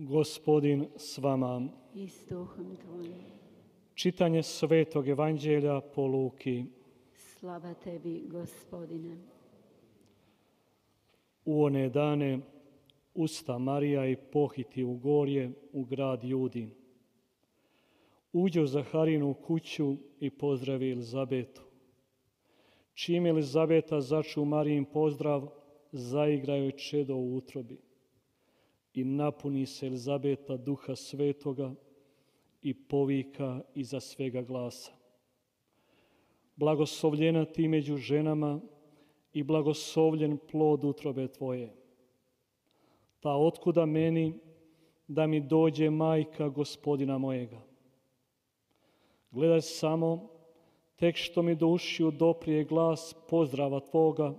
Gospodin s vama. I s duhom tvojim. Čitanje Svetog Evanđelja po Luki. Slava tebi, Gospodine. U one dane usta Marija i pohiti u gorje u grad Judin. Uđe u Zaharinu kuću i pozdravi Elizabetu. Čim Elizabeta začu Marijin pozdrav, zaigra joj čedo u utrobi. I napuni se Elizabeta Duha Svetoga i povika iza svega glasa. Blagoslovljena ti među ženama i blagoslovljen plod utrobe tvoje. Pa otkuda meni da mi dođe majka Gospodina mojega? Gledaj samo, tek što mi do ušiju doprije glas pozdrava tvoga,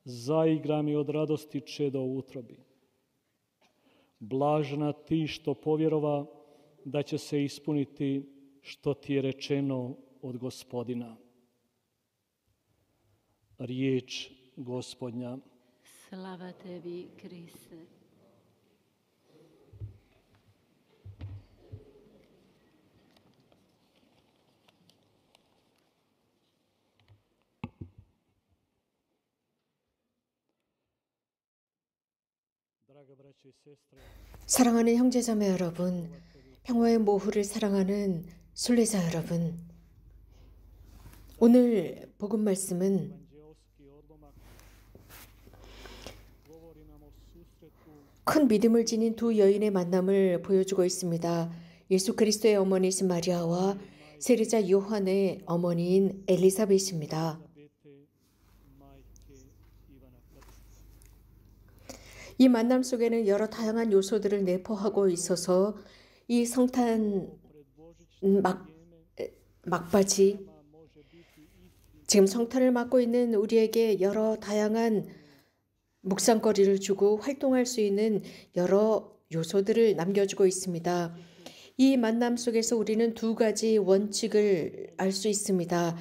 zaigra mi od radosti čedo u utrobi. Blažena ti što povjerova da će se ispuniti što ti je rečeno od Gospodina. Riječ Gospodnja. Slava tebi, Kriste. 사랑하는 형제자매 여러분, 평화의 모후를 사랑하는 순례자 여러분, 오늘 복음 말씀은 큰 믿음을 지닌 두 여인의 만남을 보여주고 있습니다. 예수 그리스도의 어머니이신 마리아와 세례자 요한의 어머니인 엘리사벳입니다. 이 만남 속에는 여러 다양한 요소들을 내포하고 있어서 이 성탄 막바지, 지금 성탄을 맞고 있는 우리에게 여러 다양한 묵상거리를 주고 활동할 수 있는 여러 요소들을 남겨주고 있습니다. 이 만남 속에서 우리는 두 가지 원칙을 알 수 있습니다.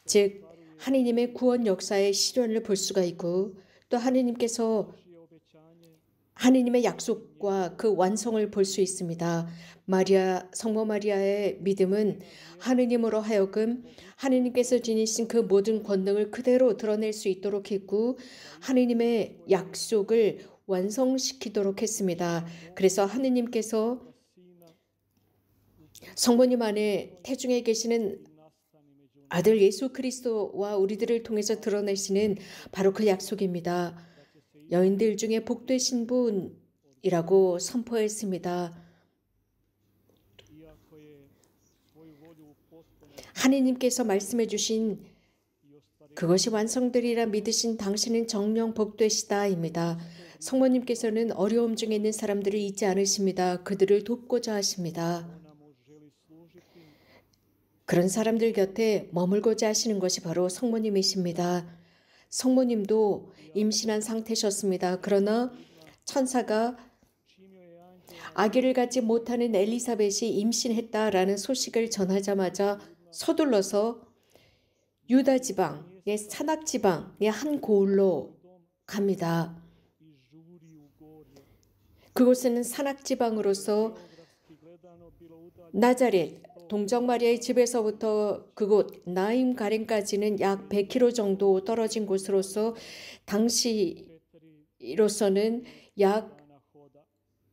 즉, 하느님의 구원 역사의 실현을 볼 수가 있고, 또 하느님께서 하느님의 약속과 그 완성을 볼 수 있습니다. 성모 마리아의 믿음은 하느님으로 하여금 하느님께서 지니신 그 모든 권능을 그대로 드러낼 수 있도록 했고, 하느님의 약속을 완성시키도록 했습니다. 그래서 하느님께서 성모님 안에 태중에 계시는 아들 예수 그리스도와 우리들을 통해서 드러내시는 바로 그 약속입니다. 여인들 중에 복되신 분이라고 선포했습니다. 하느님께서 말씀해 주신 그것이 완성되리라 믿으신 당신은 정령 복되시다입니다. 성모님께서는 어려움 중에 있는 사람들을 잊지 않으십니다. 그들을 돕고자 하십니다. 그런 사람들 곁에 머물고자 하시는 것이 바로 성모님이십니다. 성모님도 임신한 상태셨습니다. 그러나 천사가 아기를 갖지 못하는 엘리사벳이 임신했다라는 소식을 전하자마자 서둘러서 유다 지방의 산악 지방의 한 고을로 갑니다. 그곳에는 산악 지방으로서 나자렛 동정 마리아의 집에서부터 그곳 나임 가렌까지는 약 100km 정도 떨어진 곳으로서 당시로서는 약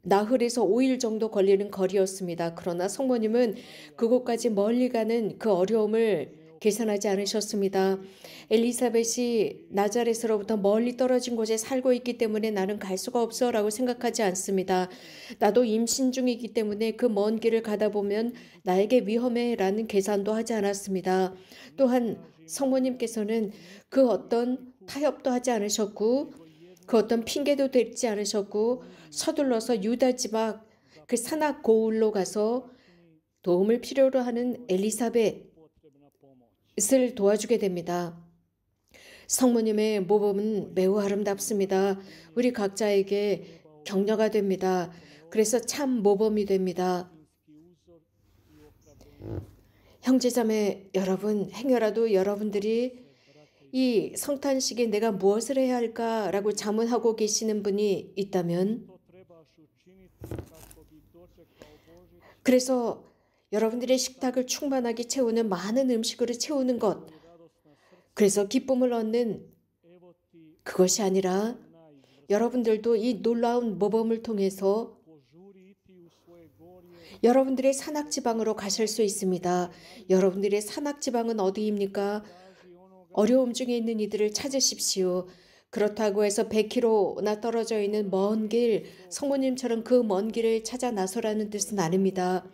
나흘에서 5일 정도 걸리는 거리였습니다. 그러나 성모님은 그곳까지 멀리 가는 그 어려움을 계산하지 않으셨습니다. 엘리사벳이 나자렛으로부터 멀리 떨어진 곳에 살고 있기 때문에 나는 갈 수가 없어 라고 생각하지 않습니다. 나도 임신 중이기 때문에 그 먼 길을 가다 보면 나에게 위험해 라는 계산도 하지 않았습니다. 또한 성모님께서는 그 어떤 타협도 하지 않으셨고 그 어떤 핑계도 대지 않으셨고 서둘러서 유다 지방 그 산악 고을로 가서 도움을 필요로 하는 엘리사벳을 도와주게 됩니다. 성모님의 모범은 매우 아름답습니다. 우리 각자에게 격려가 됩니다. 그래서 참 모범이 됩니다. 형제자매 여러분, 행여라도 여러분들이 이 성탄식에 내가 무엇을 해야 할까라고 자문하고 계시는 분이 있다면 그래서 여러분들의 식탁을 충만하게 채우는 많은 음식으로 채우는 것, 그래서 기쁨을 얻는 그것이 아니라 여러분들도 이 놀라운 모범을 통해서 여러분들의 산악지방으로 가실 수 있습니다. 여러분들의 산악지방은 어디입니까? 어려움 중에 있는 이들을 찾으십시오. 그렇다고 해서 100km나 떨어져 있는 먼 길, 성모님처럼 그 먼 길을 찾아 나서라는 뜻은 아닙니다.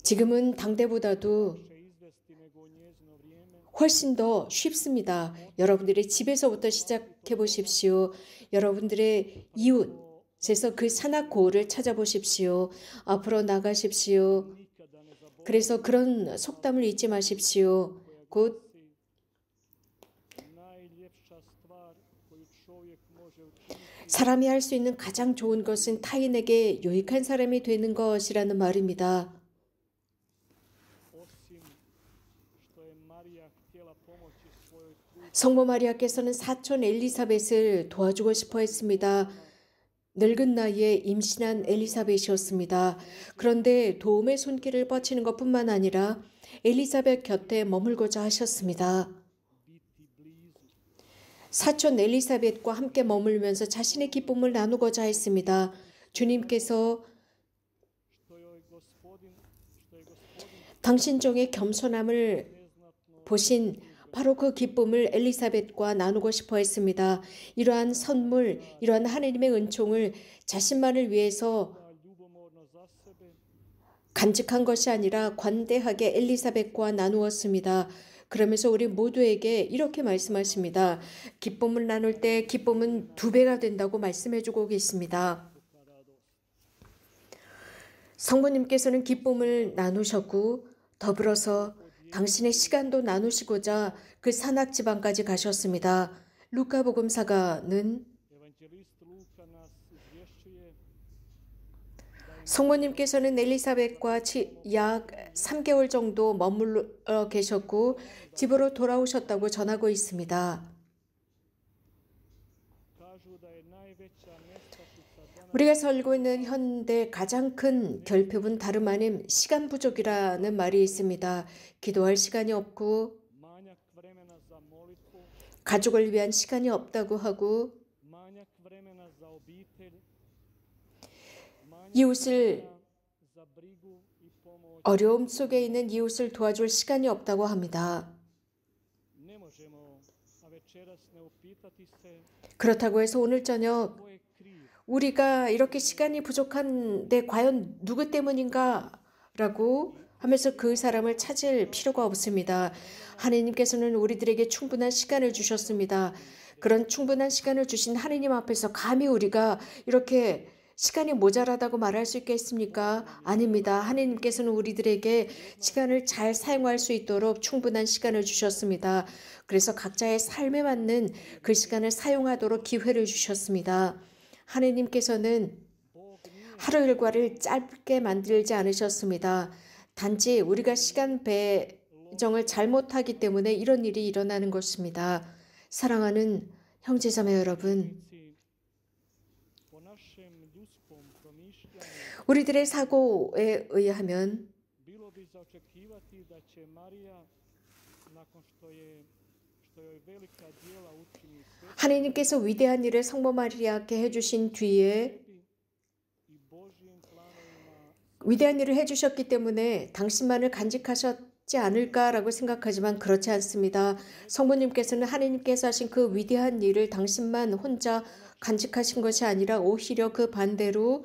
지금은 당대보다도 훨씬 더 쉽습니다. 여러분들의 집에서부터 시작해 보십시오. 여러분들의 이웃에서 그 산악고를 찾아보십시오. 앞으로 나가십시오. 그래서 그런 속담을 잊지 마십시오. 곧 사람이 할 수 있는 가장 좋은 것은 타인에게 유익한 사람이 되는 것이라는 말입니다. 성모 마리아께서는 사촌 엘리사벳을 도와주고 싶어 했습니다. 늙은 나이에 임신한 엘리사벳이었습니다. 그런데 도움의 손길을 뻗치는 것뿐만 아니라 엘리사벳 곁에 머물고자 하셨습니다. 사촌 엘리사벳과 함께 머물면서 자신의 기쁨을 나누고자 했습니다. 주님께서 당신 종의 겸손함을 보신 바로 그 기쁨을 엘리사벳과 나누고 싶어 했습니다. 이러한 선물, 이러한 하나님의 은총을 자신만을 위해서 간직한 것이 아니라 관대하게 엘리사벳과 나누었습니다. 그러면서 우리 모두에게 이렇게 말씀하십니다. 기쁨을 나눌 때 기쁨은 2배가 된다고 말씀해주고 계십니다. 성모님께서는 기쁨을 나누셨고 더불어서 당신의 시간도 나누시고자 그 산악지방까지 가셨습니다. 루카복음사가는 성모님께서는 엘리사벳과 약 3개월 정도 머물러 계셨고 집으로 돌아오셨다고 전하고 있습니다. 우리가 살고 있는 현대 가장 큰 결핍은 다름 아닌 시간 부족이라는 말이 있습니다. 기도할 시간이 없고 가족을 위한 시간이 없다고 하고 이웃을 어려움 속에 있는 이웃을 도와줄 시간이 없다고 합니다. 그렇다고 해서 오늘 저녁 우리가 이렇게 시간이 부족한데 과연 누구 때문인가? 라고 하면서 그 사람을 찾을 필요가 없습니다. 하나님께서는 우리들에게 충분한 시간을 주셨습니다. 그런 충분한 시간을 주신 하나님 앞에서 감히 우리가 이렇게 시간이 모자라다고 말할 수 있겠습니까? 아닙니다. 하나님께서는 우리들에게 시간을 잘 사용할 수 있도록 충분한 시간을 주셨습니다. 그래서 각자의 삶에 맞는 그 시간을 사용하도록 기회를 주셨습니다. 하나님께서는 하루 일과를 짧게 만들지 않으셨습니다. 단지 우리가 시간 배정을 잘못하기 때문에 이런 일이 일어나는 것입니다. 사랑하는 형제자매 여러분, 우리들의 사고에 의하면 하나님께서 위대한 일을 성모 마리아께 해주신 뒤에 위대한 일을 해주셨기 때문에 당신만을 간직하셨지 않을까라고 생각하지만 그렇지 않습니다. 성모님께서는 하나님께서 하신 그 위대한 일을 당신만 혼자 간직하신 것이 아니라 오히려 그 반대로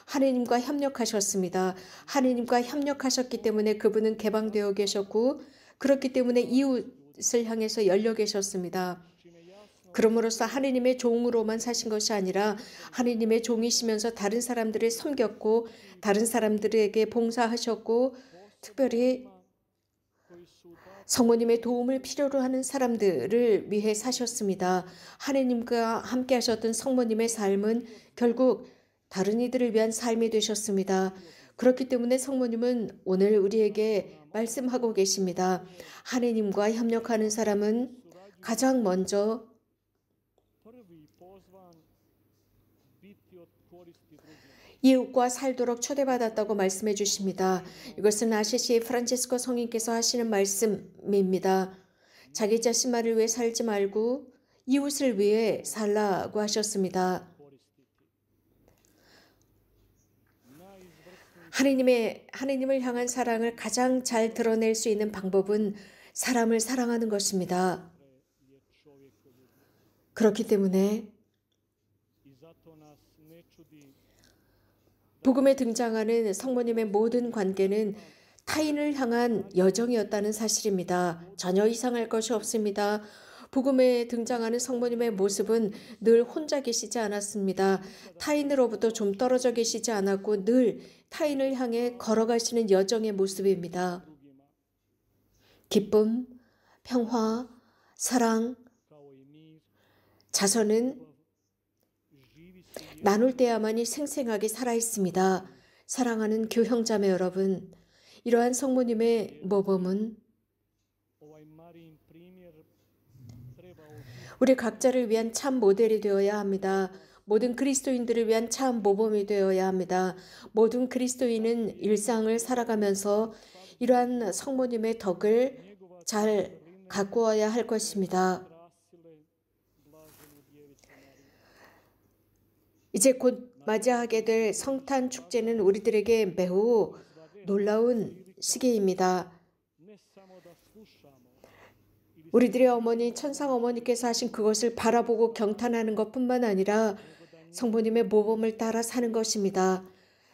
하나님과 협력하셨습니다. 하나님과 협력하셨기 때문에 그분은 개방되어 계셨고 그렇기 때문에 이웃을 향해서 열려 계셨습니다. 그럼으로써 하나님의 종으로만 사신 것이 아니라 하나님의 종이시면서 다른 사람들을 섬겼고 다른 사람들에게 봉사하셨고 특별히 성모님의 도움을 필요로 하는 사람들을 위해 사셨습니다. 하나님과 함께 하셨던 성모님의 삶은 결국 다른 이들을 위한 삶이 되셨습니다. 그렇기 때문에 성모님은 오늘 우리에게 말씀하고 계십니다. 하나님과 협력하는 사람은 가장 먼저 이웃과 살도록 초대받았다고 말씀해 주십니다. 이것은 아시시 프란체스코 성인께서 하시는 말씀입니다. 자기 자신만을 위해 살지 말고 이웃을 위해 살라고 하셨습니다. 하느님을 향한 사랑을 가장 잘 드러낼 수 있는 방법은 사람을 사랑하는 것입니다. 그렇기 때문에 복음에 등장하는 성모님의 모든 관계는 타인을 향한 여정이었다는 사실입니다. 전혀 이상할 것이 없습니다. 복음에 등장하는 성모님의 모습은 늘 혼자 계시지 않았습니다. 타인으로부터 좀 떨어져 계시지 않았고 늘 타인을 향해 걸어가시는 여정의 모습입니다. 기쁨, 평화, 사랑, 자선은 나눌 때야만이 생생하게 살아있습니다. 사랑하는 교형자매 여러분, 이러한 성모님의 모범은 우리 각자를 위한 참 모델이 되어야 합니다. 모든 그리스도인들을 위한 참 모범이 되어야 합니다. 모든 그리스도인은 일상을 살아가면서 이러한 성모님의 덕을 잘 가꾸어야 할 것입니다. 이제 곧 맞이하게 될 성탄 축제는 우리들에게 매우 놀라운 시기입니다. 우리들의 어머니 천상 어머니께서 하신 그것을 바라보고 경탄하는 것뿐만 아니라 성모님의 모범을 따라 사는 것입니다.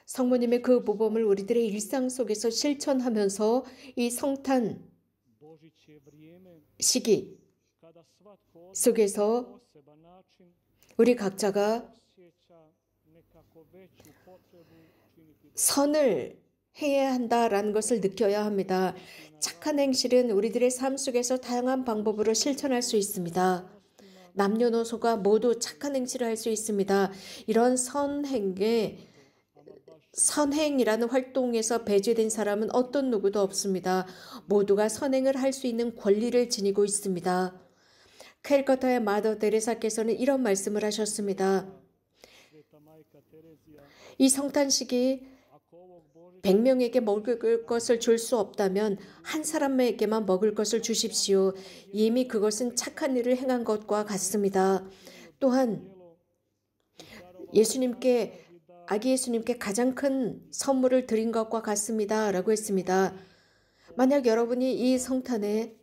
성모님의 그 모범을 우리들의 일상 속에서 실천하면서 이 성탄 시기 속에서 우리 각자가 선을 해야 한다라는 것을 느껴야 합니다. 착한 행실은 우리들의 삶 속에서 다양한 방법으로 실천할 수 있습니다. 남녀노소가 모두 착한 행실을 할 수 있습니다. 이런 선행이라는 활동에서 배제된 사람은 어떤 누구도 없습니다. 모두가 선행을 할 수 있는 권리를 지니고 있습니다. 캘커타의 마더 데레사께서는 이런 말씀을 하셨습니다. 이 성탄식이 100명에게 먹을 것을 줄 수 없다면 한 사람에게만 먹을 것을 주십시오. 이미 그것은 착한 일을 행한 것과 같습니다. 또한 아기 예수님께 가장 큰 선물을 드린 것과 같습니다. 라고 했습니다. 만약 여러분이 이 성탄에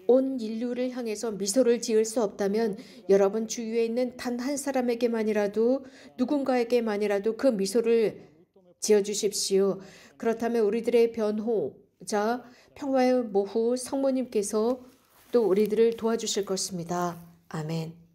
온 인류를 향해서 미소를 지을 수 없다면 여러분 주위에 있는 단 한 사람에게만이라도 누군가에게만이라도 그 미소를 지어주십시오. 그렇다면 우리들의 변호자 평화의 모후 성모님께서 또 우리들을 도와주실 것입니다. 아멘.